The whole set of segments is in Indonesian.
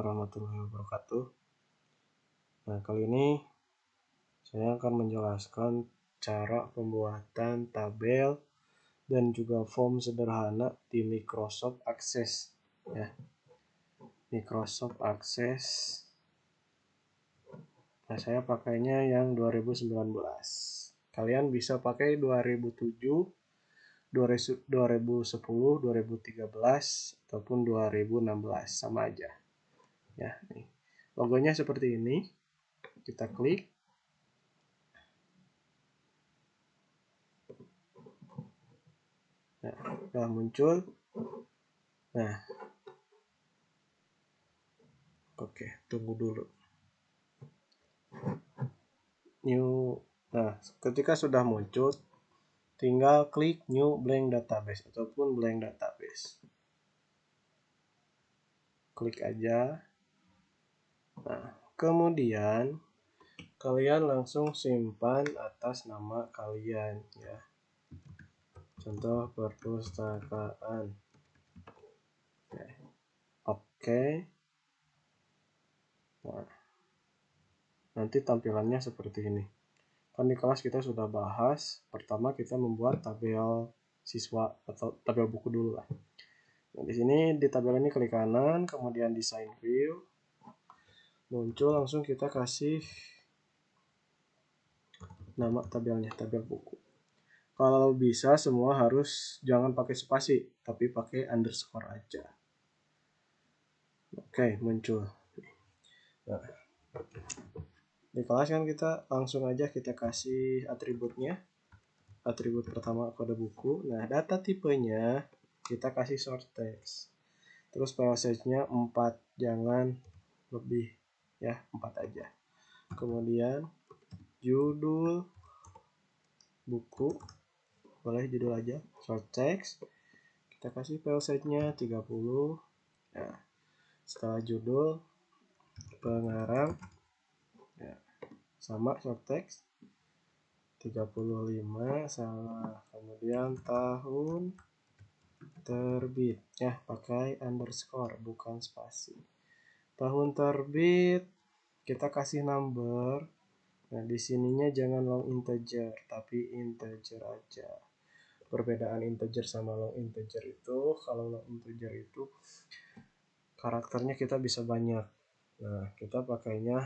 Warahmatullahi wabarakatuh. Nah, kali ini saya akan menjelaskan cara pembuatan tabel dan juga form sederhana di Microsoft Access ya. Microsoft Access. Nah, saya pakainya yang 2019. Kalian bisa pakai 2007, 2010, 2013 ataupun 2016, sama aja. Ya, nih. Logonya seperti ini. Kita klik. Nah, sudah muncul. Nah, oke, tunggu dulu. Nah, ketika sudah muncul, tinggal klik New Blank Database ataupun Blank Database. Klik aja. Nah, kemudian kalian langsung simpan atas nama kalian ya. Contoh perpustakaan. Oke. Nah, nanti tampilannya seperti ini. Kan di kelas kita sudah bahas, pertama kita membuat tabel siswa atau tabel buku dulu lah. Nah, di sini di tabel ini klik kanan, kemudian design view, muncul langsung kita kasih nama tabelnya, tabel buku. Kalau bisa semua harus jangan pakai spasi, tapi pakai underscore aja. Oke, muncul. Nah, di kelas kan kita langsung aja kita kasih atributnya. Atribut pertama kode buku. Nah, data tipenya kita kasih short text. Terus file size-nya 4, jangan lebih ya, 4 aja. Kemudian judul buku, boleh judul aja, short text. Kita kasih file size-nya 30. Nah, setelah judul pengarang ya, sama short text 35 sama, kemudian tahun terbit ya, pakai underscore bukan spasi. Tahun terbit kita kasih number. Nah, di sininya jangan long integer tapi integer aja. Perbedaan integer sama long integer itu, kalau long integer itu karakternya kita bisa banyak. Nah, kita pakainya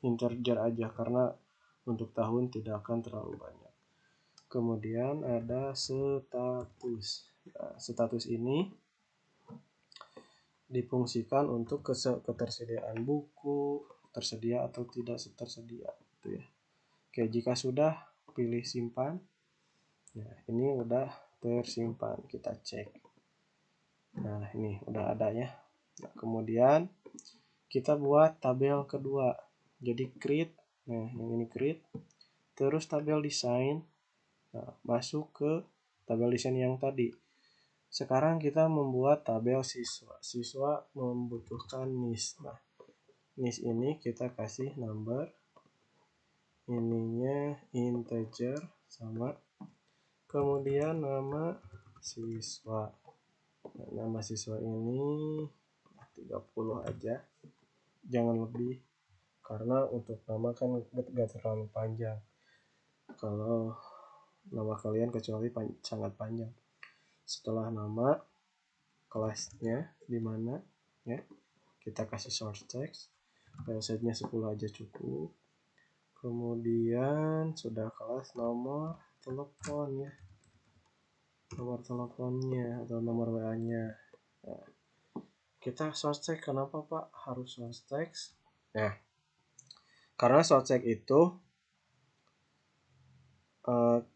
integer aja karena untuk tahun tidak akan terlalu banyak. Kemudian ada status. Nah, status ini difungsikan untuk ketersediaan buku, tersedia atau tidak tersedia, gitu ya. Oke, jika sudah, pilih simpan. Nah, ini udah tersimpan, kita cek. Nah, ini udah ada ya. Nah, kemudian kita buat tabel kedua. Jadi create, nah yang ini create, terus tabel desain. Nah, masuk ke tabel desain yang tadi. Sekarang kita membuat tabel siswa. Siswa membutuhkan NIS. Nah, NIS ini kita kasih number, ininya integer sama, kemudian nama siswa. Nah, nama siswa ini 30 aja, jangan lebih, karena untuk nama kan gak terlalu panjang kalau nama kalian, kecuali sangat panjang. Setelah nama, kelasnya di mana ya, kita kasih short text, file size-nya 10 aja cukup. Kemudian sudah kelas, nomor telepon ya, nomor teleponnya atau nomor WA-nya. Nah, kita short text. Kenapa Pak harus short text? Nah, karena short text itu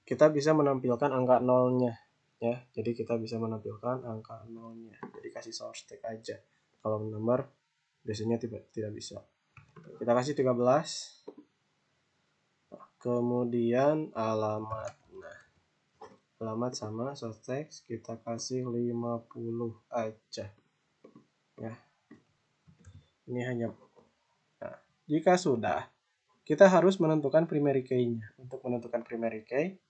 kita bisa menampilkan angka nolnya ya, jadi kita bisa menampilkan angka nolnya, jadi kasih short text aja. Kalau nomor biasanya tidak bisa. Kita kasih 13. Kemudian alamat. Nah, alamat sama short text kita kasih 50 aja ya. Ini hanya. Nah, jika sudah, kita harus menentukan primary key-nya. Untuk menentukan primary key,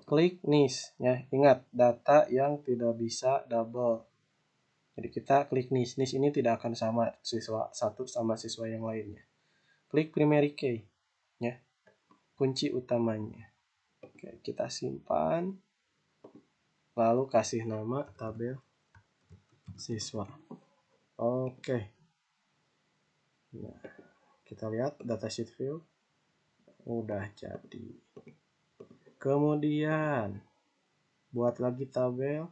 klik NIS ya. Ingat, data yang tidak bisa double. Jadi kita klik NIS. NIS ini tidak akan sama siswa satu sama siswa yang lainnya. Klik primary key, ya, kunci utamanya. Oke, kita simpan. Lalu kasih nama tabel siswa. Oke. Nah, kita lihat datasheet view. Udah jadi. Kemudian buat lagi tabel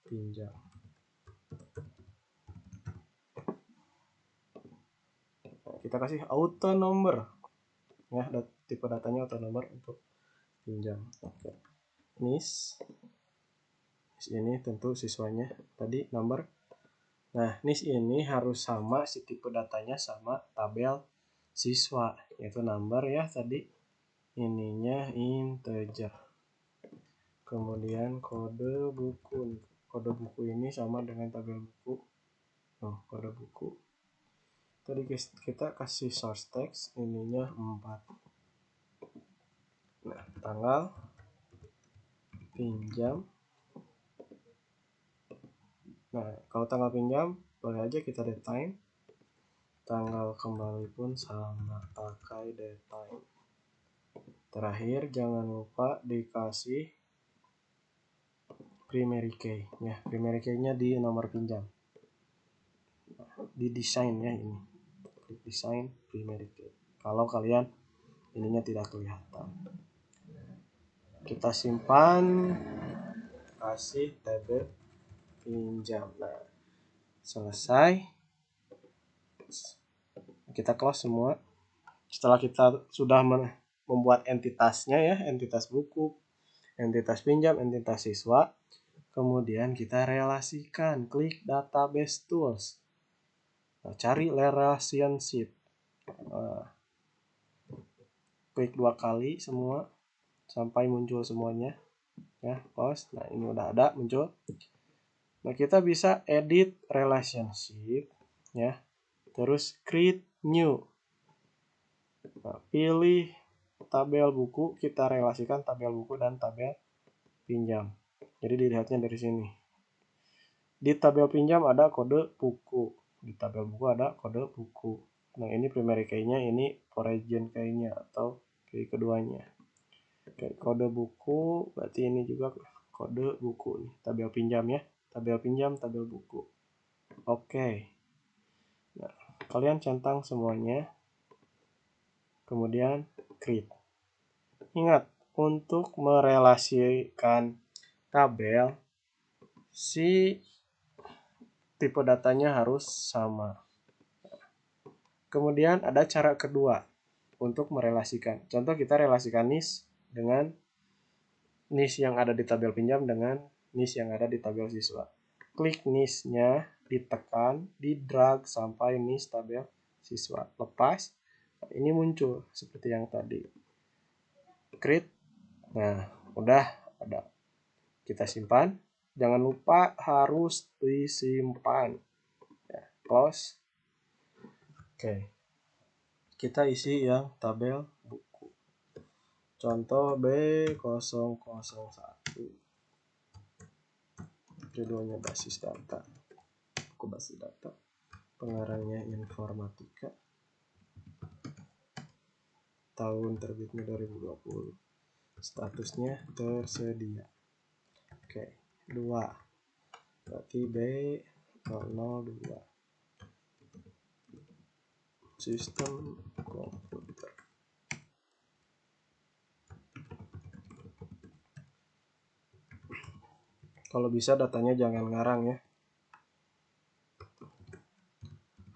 pinjam. Kita kasih auto number, ya, tipe datanya auto number untuk pinjam. Oke. NIS ini tentu siswanya tadi number. Nah, NIS ini harus sama, si tipe datanya sama tabel siswa, yaitu number ya tadi, ininya integer. Kemudian kode buku. Kode buku ini sama dengan tabel buku. Kode buku. Tadi kita kasih source text, ininya 4. Nah, tanggal pinjam. Nah, kalau tanggal pinjam boleh aja kita date time. Tanggal kembali pun sama, pakai date time. Terakhir jangan lupa dikasih primary key, ya. Primary key-nya di nomor pinjam. Di desain ya ini. Klik desain primary key. Kalau kalian ininya tidak kelihatan. Kita simpan, kasih tabel pinjam. Nah, selesai. Kita close semua. Setelah kita sudah membuat entitasnya ya, entitas buku, entitas pinjam, entitas siswa, kemudian kita relasikan. Klik database tools. Nah, cari relationship. Klik 2 kali semua sampai muncul semuanya. Ya, close. Nah, ini udah ada muncul. Nah, kita bisa edit relationship, ya. Terus create new. Nah, pilih tabel buku, kita relasikan tabel buku dan tabel pinjam. Jadi dilihatnya dari sini. Di tabel pinjam ada kode buku, di tabel buku ada kode buku. Nah, ini primary key-nya, ini origin key-nya atau key keduanya. Oke, kode buku berarti ini juga kode buku nih, tabel pinjam ya. Tabel pinjam, tabel buku. Oke. Nah, kalian centang semuanya. Kemudian create. Ingat, untuk merelasikan tabel, si tipe datanya harus sama. Kemudian ada cara kedua untuk merelasikan. Contoh kita relasikan NIS dengan NIS yang ada di tabel pinjam dengan NIS yang ada di tabel siswa. Klik NIS-nya, ditekan, di-drag sampai NIS tabel siswa. Lepas, ini muncul seperti yang tadi. Create. Nah, udah ada. Kita simpan. Jangan lupa harus disimpan. Ya, close. Oke. Kita isi yang tabel buku. Contoh B001. Judulnya basis data. Buku basis data. Pengarangnya informatika. Tahun terbitnya 2020. Statusnya tersedia. Oke, 2. Berarti B002. Sistem komputer. Kalau bisa datanya jangan ngarang ya.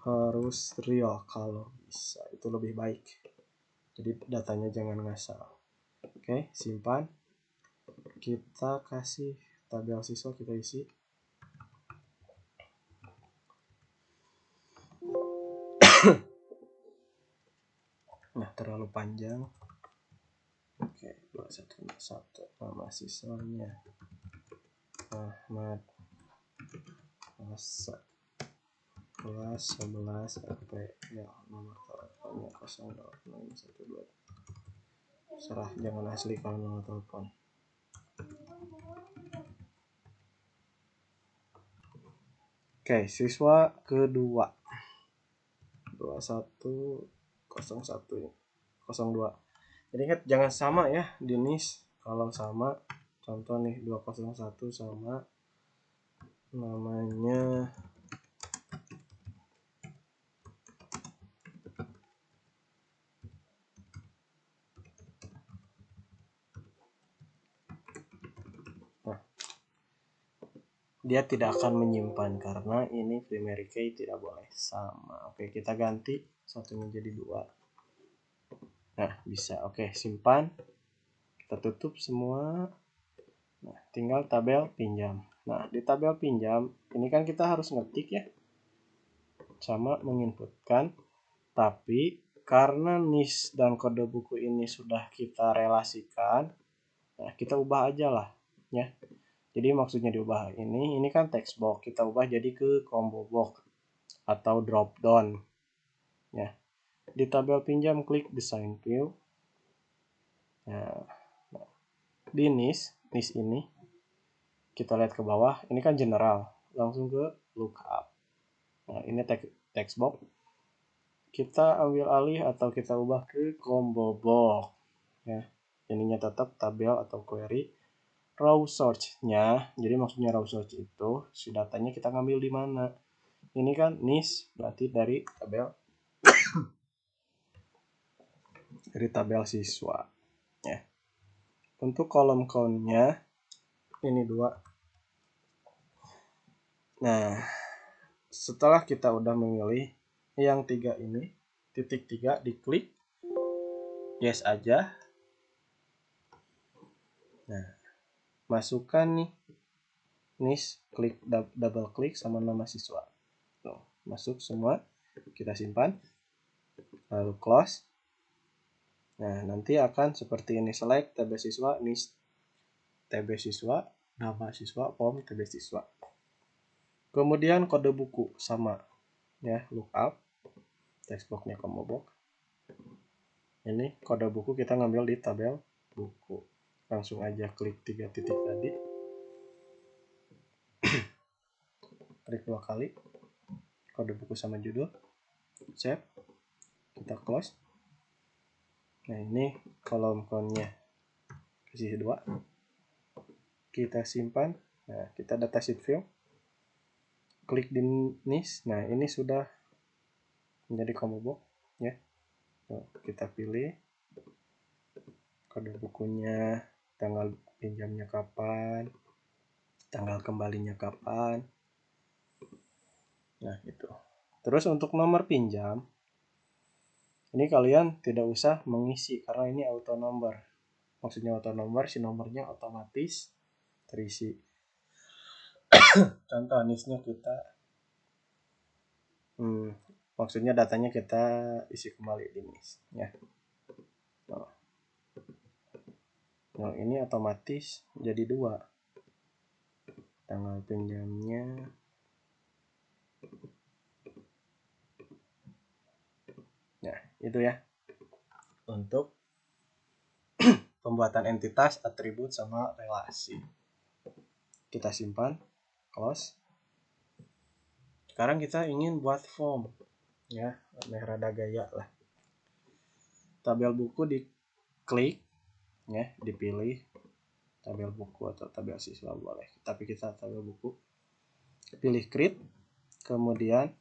Harus real kalau bisa, itu lebih baik. Jadi datanya jangan ngasal. Oke, simpan. Kita kasih tabel siswa, kita isi. Nah, terlalu panjang. Oke, 2101. Nama siswanya Ahmad Hasan. Kelas 11 sampai ya, nomor teleponnya 08612. Serah, jangan asli kalau nomor telepon. Oke, siswa kedua 210102. Jadi ingat jangan sama ya di NIS. Kalau sama, contoh nih 201 sama namanya dia tidak akan menyimpan karena ini primary key tidak boleh sama. Oke, kita ganti satu menjadi 2. Nah, bisa. Oke, simpan. Kita tutup semua. Nah, tinggal tabel pinjam. Nah, di tabel pinjam ini kan kita harus ngetik ya. Sama menginputkan. Tapi karena NIS dan kode buku ini sudah kita relasikan, nah kita ubah aja lah ya. Jadi maksudnya diubah ini kan text box, kita ubah jadi ke combo box atau drop down ya. Di tabel pinjam klik design view. Nah, di NIS ini kita lihat ke bawah, ini kan general, langsung ke lookup. Nah, ini text box. Kita ambil alih atau kita ubah ke combo box ya. Ininya tetap tabel atau query. Raw source-nya, jadi maksudnya raw source itu si datanya kita ngambil di mana. Ini kan NIS, berarti dari tabel siswa ya. Untuk kolom count-nya ini 2. Nah, setelah kita udah memilih yang 3 ini, titik 3 diklik yes aja. Nah, masukkan nih NIS, klik double klik sama nama siswa. Tuh, masuk semua. Kita simpan. Lalu close. Nah, nanti akan seperti ini. Select TB siswa, NIS TB siswa, nama siswa, form TB siswa. Kemudian kode buku sama ya, lookup. Text box-nya combo box. Ini kode buku kita ngambil di tabel buku. Langsung aja klik 3 titik tadi. Klik 2 kali. Kode buku sama judul. Save. Kita close. Nah, ini kolom count-nya. Kasih 2. Kita simpan. Nah, kita datasheet view. Klik di NIS. Nah, ini sudah menjadi combo box ya. Kita pilih kode bukunya, tanggal pinjamnya kapan, tanggal kembalinya kapan. Nah, gitu. Terus untuk nomor pinjam, ini kalian tidak usah mengisi karena ini auto number. Maksudnya auto number, si nomornya otomatis terisi. Contoh NIS-nya kita maksudnya datanya kita isi kembali di NIS ya. Nah, ini otomatis jadi 2. Tanggal pinjamnya nah, itu ya. Untuk pembuatan entitas, atribut sama relasi. Kita simpan, close. Sekarang kita ingin buat form ya, rada gaya lah. Tabel buku diklik ya, dipilih tabel buku atau tabel siswa boleh, tapi kita tabel buku. Pilih create, kemudian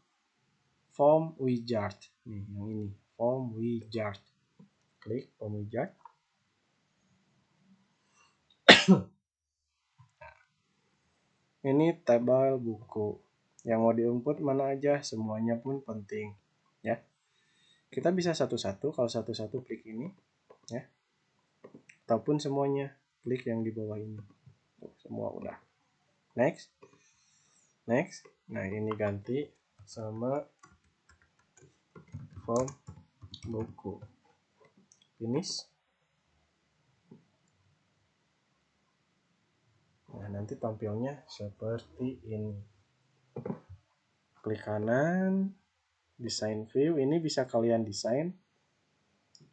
form wizard. Nih, yang ini, form wizard. Klik form wizard. Ini tabel buku. Yang mau diinput mana aja, semuanya pun penting ya. Kita bisa satu-satu, kalau satu-satu klik ini ya. Ataupun semuanya klik yang di bawah ini. Tuh, semua udah. Next. Nah, ini ganti sama form buku. Finish. Nah, nanti tampilnya seperti ini. Klik kanan, design view. Ini bisa kalian desain.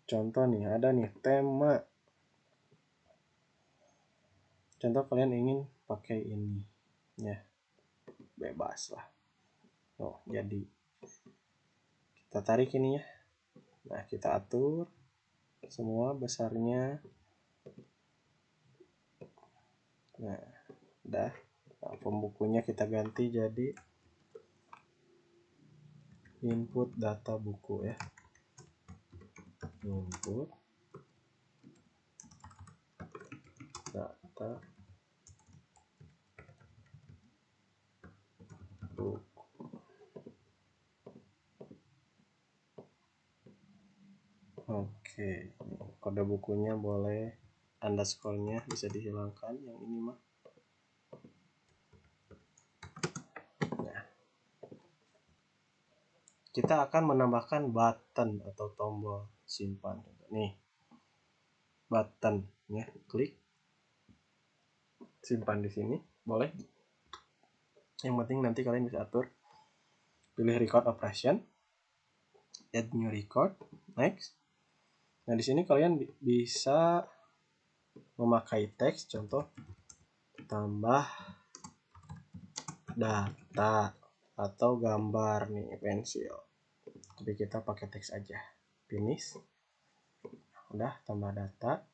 Contoh nih, ada nih tema. Contoh kalian ingin pakai ini ya, bebas lah. Oh, jadi kita tarik ini ya. Nah, kita atur semua besarnya. Nah, udah. Nah, pembukunya kita ganti jadi input data buku ya. Input data buku. Oke, kode bukunya boleh underscore-nya bisa dihilangkan, yang ini mah. Nah, kita akan menambahkan button atau tombol simpan. Nih, button ya, klik simpan di sini, boleh. Yang penting nanti kalian bisa atur. Pilih record operation, add new record, next. Nah, di sini kalian bisa memakai teks, contoh tambah data atau gambar nih, pensil. Tapi kita pakai teks aja. Finish. Udah, tambah data.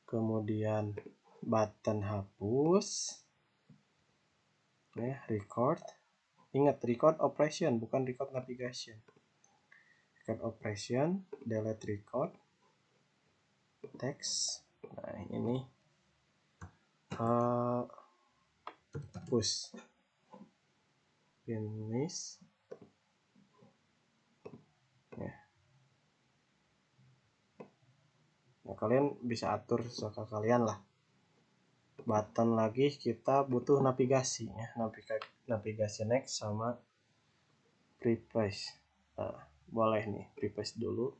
Kemudian button hapus. Record. Ingat, record operation bukan record navigation. Record operation, delete record. Text. Nah, ini push. Finish. Ya. Nah, kalian bisa atur sesuka kalian lah. Button lagi kita butuh navigasi ya. Navigasi next sama preface. Nah, boleh nih preface dulu.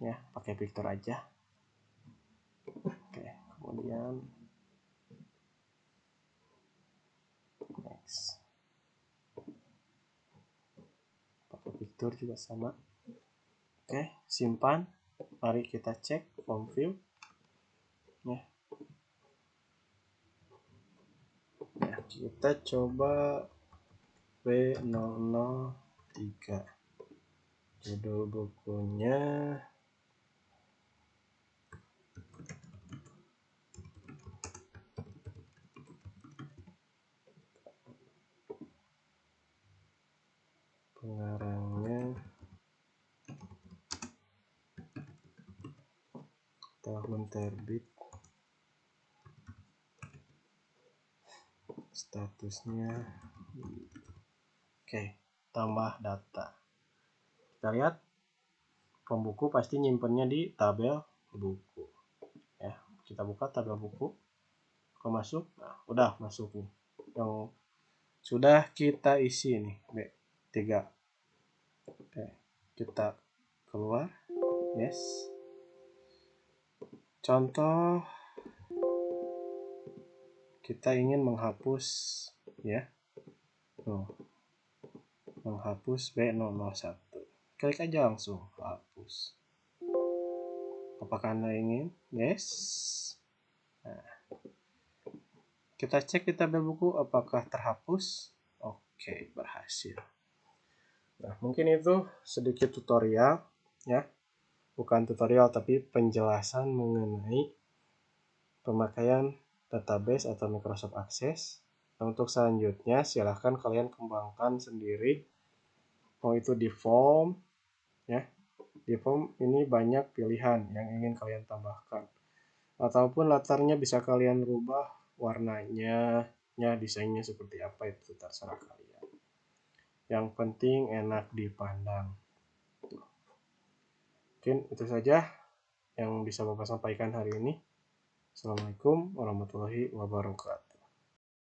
Ya, pakai picture aja. Oke, kemudian next. Pakai picture juga sama. Oke, simpan. Mari kita cek form view. Ya. Nah, kita coba B003. Judul bukunya pengarangnya tahun terbit, statusnya. Oke, tambah data. Kita lihat pembuku pasti nyimpennya di tabel buku ya. Kita buka tabel buku, masuk. Nah, udah masuk nih yang sudah kita isi nih, B3. Oke, kita keluar. Yes. Contoh kita ingin menghapus ya. Menghapus B001. Klik aja langsung hapus. Apakah Anda ingin? Yes. Nah, kita cek di tabel buku apakah terhapus. Oke, berhasil. Nah, mungkin itu sedikit tutorial ya. Bukan tutorial tapi penjelasan mengenai pemakaian database atau Microsoft Access. Nah, untuk selanjutnya silahkan kalian kembangkan sendiri. Mau itu di form ya. Di form ini banyak pilihan yang ingin kalian tambahkan. Ataupun latarnya bisa kalian rubah warnanya, ya desainnya seperti apa itu terserah kalian. Yang penting enak dipandang. Mungkin itu saja yang bisa Bapak sampaikan hari ini. Assalamualaikum warahmatullahi wabarakatuh.